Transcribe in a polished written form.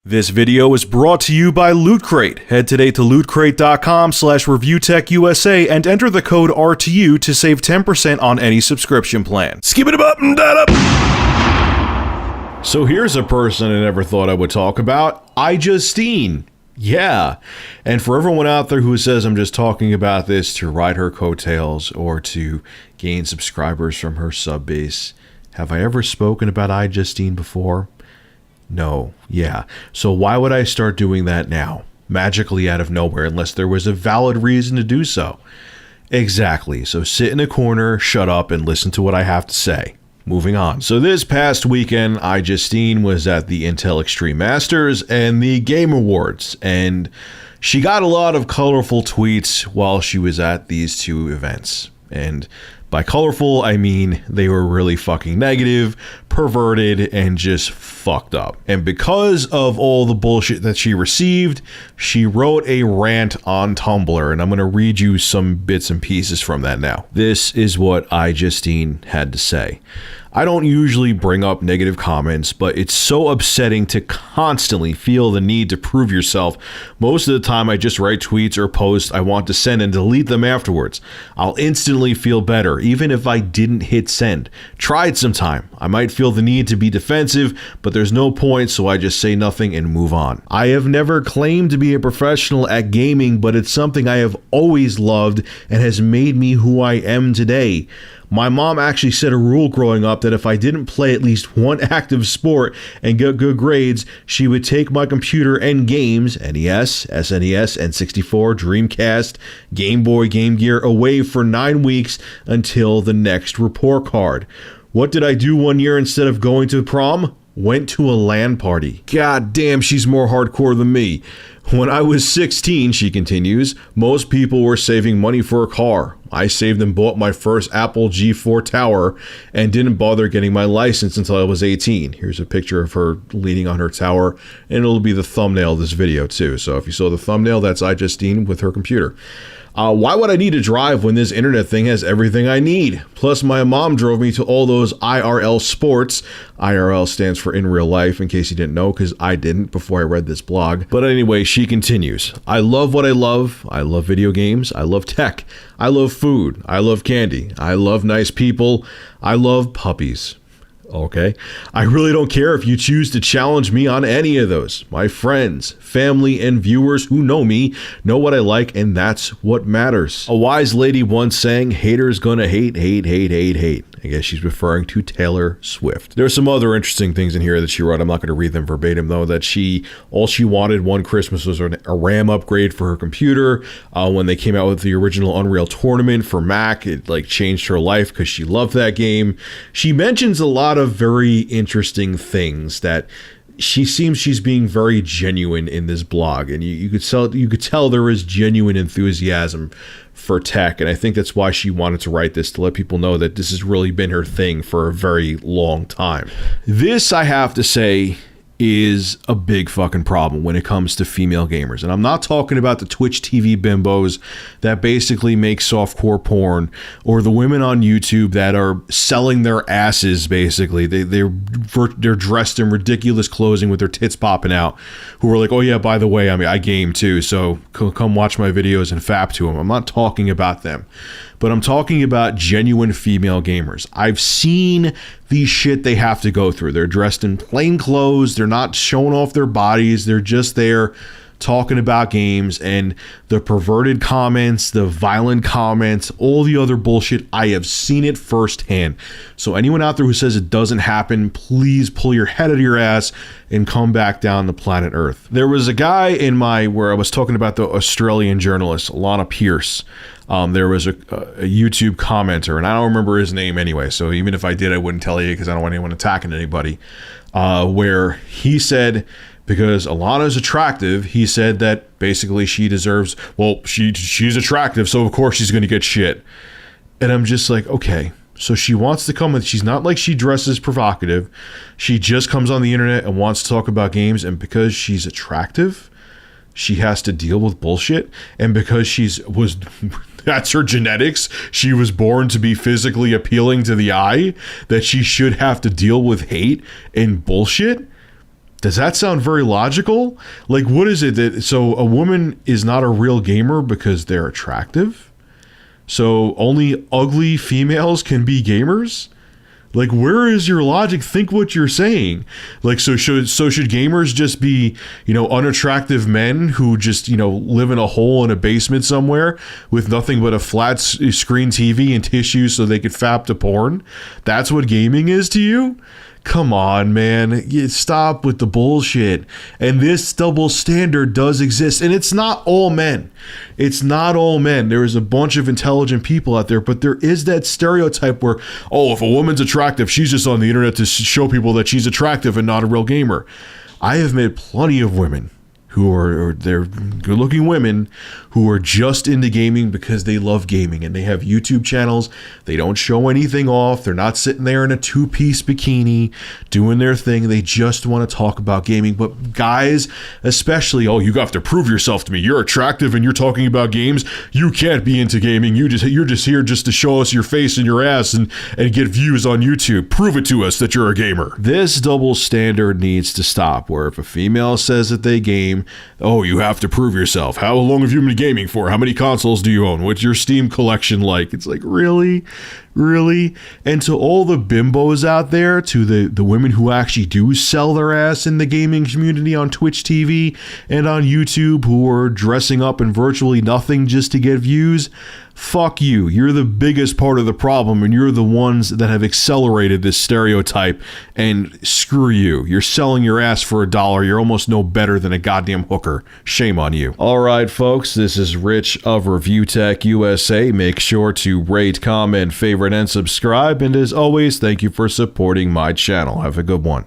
This video is brought to you by Loot Crate. Head today to lootcrate.com/reviewtechusa and enter the code RTU to save 10% on any subscription plan. Skip it up and that up. So here's a person I never thought I would talk about, iJustine. Yeah, and for everyone out there who says I'm just talking about this to ride her coattails or to gain subscribers from her sub base, have I ever spoken about iJustine before? No. Yeah. So why would I start doing that now? Magically out of nowhere, unless there was a valid reason to do so. Exactly. So sit in a corner, shut up, and listen to what I have to say. Moving on. So this past weekend, iJustine was at the Intel Extreme Masters and the Game Awards, and she got a lot of colorful tweets while she was at these two events. And by colorful, I mean they were really fucking negative, perverted, and just fucked up. And because of all the bullshit that she received, she wrote a rant on Tumblr, and I'm going to read you some bits and pieces from that now. This is what iJustine had to say. I don't usually bring up negative comments, but it's so upsetting to constantly feel the need to prove yourself. Most of the time I just write tweets or posts I want to send and delete them afterwards. I'll instantly feel better, even if I didn't hit send. Try it sometime. I might feel the need to be defensive, but there's no point, so I just say nothing and move on. I have never claimed to be a professional at gaming, but it's something I have always loved and has made me who I am today. My mom actually set a rule growing up that if I didn't play at least one active sport and get good grades, she would take my computer and games, NES, SNES, N64, Dreamcast, Game Boy, Game Gear, away for 9 weeks until the next report card. What did I do one year instead of going to prom? Went to a LAN party. God damn, she's more hardcore than me. When I was 16, she continues, most people were saving money for a car. I saved and bought my first Apple G4 tower and didn't bother getting my license until I was 18. Here's a picture of her leaning on her tower, and it'll be the thumbnail of this video too. So if you saw the thumbnail, that's iJustine with her computer. Why would I need to drive when this internet thing has everything I need? Plus, my mom drove me to all those IRL sports. IRL stands for in real life, in case you didn't know, because I didn't before I read this blog. But anyway, she continues. I love what I love. I love video games. I love tech. I love food. I love candy. I love nice people. I love puppies. Okay. I really don't care if you choose to challenge me on any of those. My friends, family, and viewers who know me know what I like, and that's what matters. A wise lady once sang, haters gonna hate, hate, hate, hate, hate. I guess she's referring to Taylor Swift. There's some other interesting things in here that she wrote. I'm not going to read them verbatim, though, that all she wanted one Christmas was a RAM upgrade for her computer. When they came out with the original Unreal Tournament for Mac, it like changed her life because she loved that game. She mentions a lot of very interesting things that she's being very genuine in this blog, and you could tell there is genuine enthusiasm for tech, and I think that's why she wanted to write this, to let people know that this has really been her thing for a very long time. This, I have to say, is a big fucking problem when it comes to female gamers. And I'm not talking about the Twitch TV bimbos that basically make softcore porn, or the women on YouTube that are selling their asses, basically. They're dressed in ridiculous clothing with their tits popping out, who are like, oh yeah, by the way, I game too, so come watch my videos and fap to them. I'm not talking about them, but I'm talking about genuine female gamers. I've seen the shit they have to go through. They're dressed in plain clothes. They're not showing off their bodies. They're just there talking about games, and the perverted comments, the violent comments, all the other bullshit. I have seen it firsthand. So anyone out there who says it doesn't happen, please pull your head out of your ass and come back down to planet Earth. There was a guy where I was talking about the Australian journalist, Lana Pierce. There was a YouTube commenter, and I don't remember his name anyway, so even if I did, I wouldn't tell you because I don't want anyone attacking anybody, where he said, because Alana's attractive, he said that basically she deserves, well, she's attractive, so of course she's going to get shit. And I'm just like, okay, so she wants to come with, she's not like she dresses provocative. She just comes on the internet and wants to talk about games, and because she's attractive, she has to deal with bullshit. And because that's her genetics, she was born to be physically appealing to the eye, that she should have to deal with hate and bullshit. Does that sound very logical? Like, what is it that, so a woman is not a real gamer because they're attractive? So only ugly females can be gamers? Like, where is your logic? Think what you're saying. Like, so should gamers just be, unattractive men who just, live in a hole in a basement somewhere with nothing but a flat screen TV and tissues so they could fap to porn? That's what gaming is to you? Come on, man. Stop with the bullshit. And this double standard does exist. And it's not all men. It's not all men. There is a bunch of intelligent people out there, but there is that stereotype where, oh, if a woman's attractive, she's just on the internet to show people that she's attractive and not a real gamer. I have met plenty of women who are they're good-looking women who are just into gaming because they love gaming, and they have YouTube channels. They don't show anything off. They're not sitting there in a two-piece bikini doing their thing. They just want to talk about gaming. But guys, especially, oh, you have to prove yourself to me. You're attractive and you're talking about games. You can't be into gaming. You're just here just to show us your face and your ass and get views on YouTube. Prove it to us that you're a gamer. This double standard needs to stop, where if a female says that they game, oh, you have to prove yourself. How long have you been gaming for? How many consoles do you own? What's your Steam collection like? It's like, really? Really? And to all the bimbos out there, to the women who actually do sell their ass in the gaming community on Twitch TV and on YouTube, who are dressing up in virtually nothing just to get views, fuck you. You're the biggest part of the problem, and you're the ones that have accelerated this stereotype, and screw you. You're selling your ass for $1. You're almost no better than a goddamn hooker. Shame on you. All right, folks, this is Rich of Review Tech USA. Make sure to rate, comment, favorite, and subscribe. And as always, thank you for supporting my channel. Have a good one.